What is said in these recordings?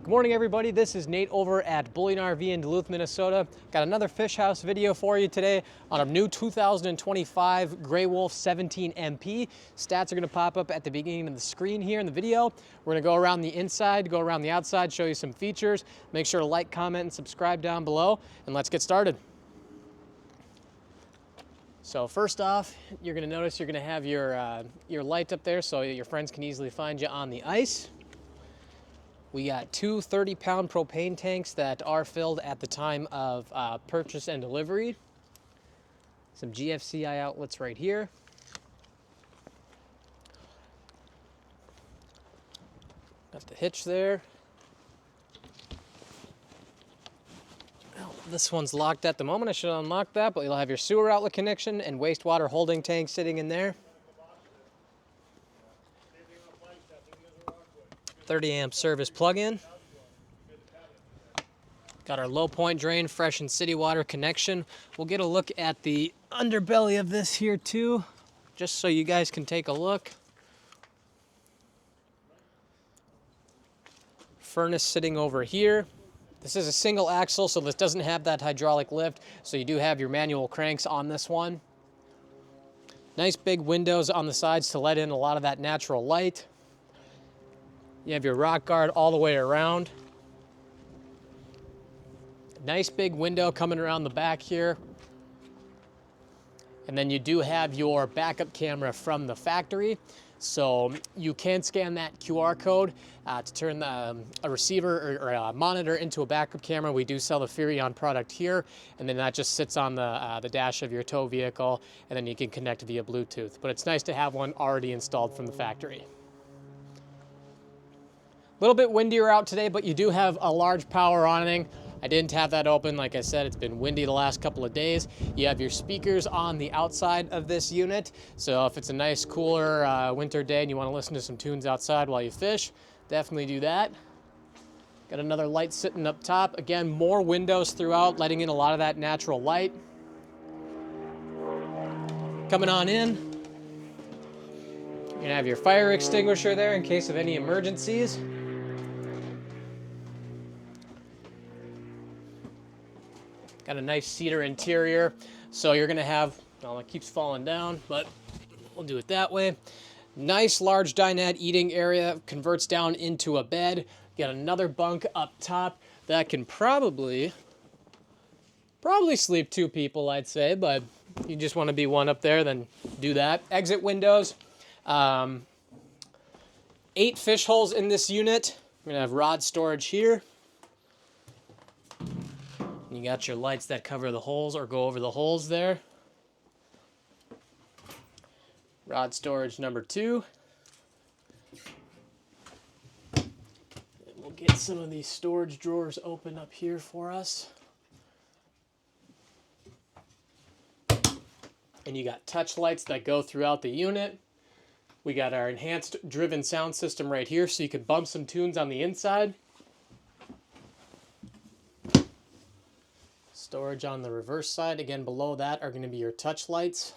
Good morning, everybody. This is Nate over at Bullion RV in Duluth, Minnesota. Got another fish house video for you today on a new 2025 Grey Wolf 17 MP. Stats are going to pop up at the beginning of the screen here in the video. We're going to go around the inside, go around the outside, show you some features. Make sure to like, comment, and subscribe down below, and let's get started. So first off, you're going to notice you're going to have your light up there so your friends can easily find you on the ice. We got two 30-pound propane tanks that are filled at the time of purchase and delivery. Some GFCI outlets right here. Got the hitch there. Well, this one's locked at the moment. I should unlock that, but you'll have your sewer outlet connection and wastewater holding tank sitting in there. 30 amp service plug-in. Got our low point drain, fresh and city water connection. We'll get a look at the underbelly of this here too, just so you guys can take a look. Furnace sitting over here. This is a single axle, so this doesn't have that hydraulic lift, so you do have your manual cranks on this one. Nice big windows on the sides to let in a lot of that natural light. You have your rock guard all the way around. Nice big window coming around the back here. And then you do have your backup camera from the factory. So you can scan that QR code to turn a receiver or a monitor into a backup camera. We do sell the Furion product here, and then that just sits on the dash of your tow vehicle, and then you can connect via Bluetooth. But it's nice to have one already installed from the factory. A little bit windier out today, but you do have a large power awning. I didn't have that open. Like I said, it's been windy the last couple of days. You have your speakers on the outside of this unit. So if it's a nice, cooler winter day and you want to listen to some tunes outside while you fish, definitely do that. Got another light sitting up top. Again, more windows throughout, letting in a lot of that natural light. Coming on in. You're gonna have your fire extinguisher there in case of any emergencies. Got a nice cedar interior, so you're gonna have, well, it keeps falling down, but we'll do it that way. Nice large dinette eating area, converts down into a bed. Got another bunk up top that can probably sleep two people, I'd say, but if you just want to be one up there, then do that. Exit windows. 8 fish holes in this unit. We're gonna have rod storage here. You got your lights that cover the holes or go over the holes there. Rod storage number 2. And we'll get some of these storage drawers open up here for us. And you got touch lights that go throughout the unit. We got our enhanced driven sound system right here, so you could bump some tunes on the inside. Storage on the reverse side. Again, below that are going to be your touch lights.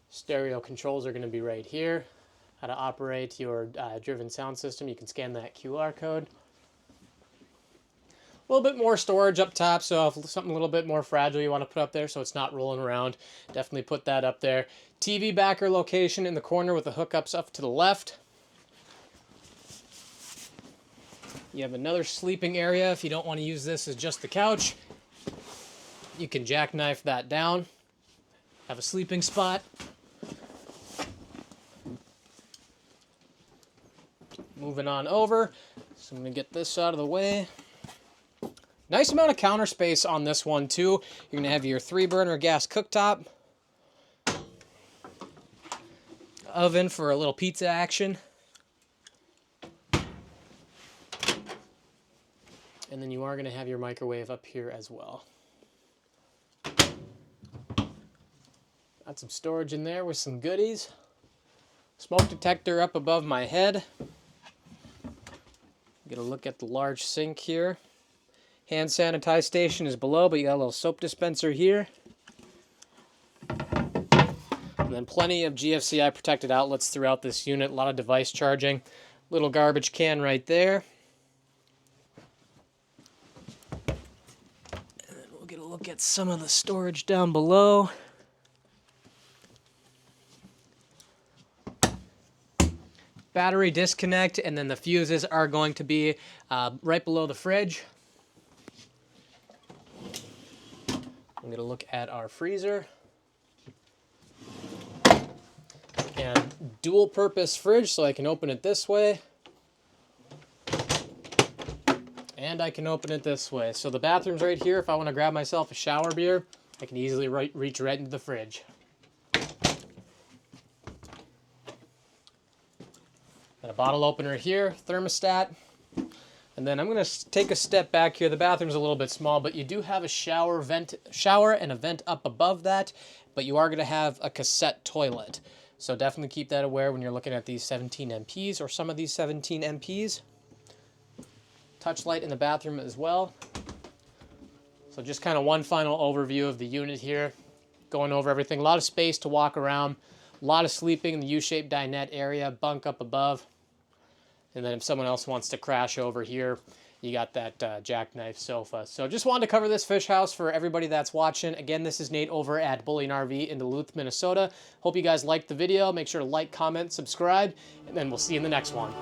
Stereo controls are going to be right here. How to operate your driven sound system. You can scan that QR code. A little bit more storage up top, so if something a little bit more fragile you want to put up there so it's not rolling around, definitely put that up there. TV backer location in the corner with the hookups up to the left. You have another sleeping area if you don't want to use this as just the couch. You can jackknife that down. Have a sleeping spot. Moving on over. So I'm going to get this out of the way. Nice amount of counter space on this one too. You're going to have your 3-burner gas cooktop. Oven for a little pizza action. And then you are going to have your microwave up here as well. Got some storage in there with some goodies. Smoke detector up above my head. Get a look at the large sink here. Hand sanitize station is below, but you got a little soap dispenser here. And then plenty of GFCI protected outlets throughout this unit, a lot of device charging. Little garbage can right there. And then we'll get a look at some of the storage down below. Battery disconnect, and then the fuses are going to be right below the fridge. I'm going to look at our freezer. And dual purpose fridge, so I can open it this way. And I can open it this way. So the bathroom's right here. If I want to grab myself a shower beer, I can easily reach right into the fridge. And a bottle opener here, thermostat. And then I'm going to take a step back here. The bathroom's a little bit small, but you do have a shower and a vent up above that, but you are going to have a cassette toilet. So definitely keep that aware when you're looking at these 17 MPs or some of these 17 MPs. Touch light in the bathroom as well. So just kind of one final overview of the unit here. Going over everything. A lot of space to walk around. A lot of sleeping in the U-shaped dinette area. Bunk up above. And then if someone else wants to crash over here, you got that jackknife sofa. So just wanted to cover this fish house for everybody that's watching. Again, this is Nate over at Bullion RV in Duluth, Minnesota. Hope you guys liked the video. Make sure to like, comment, subscribe, and then we'll see you in the next one.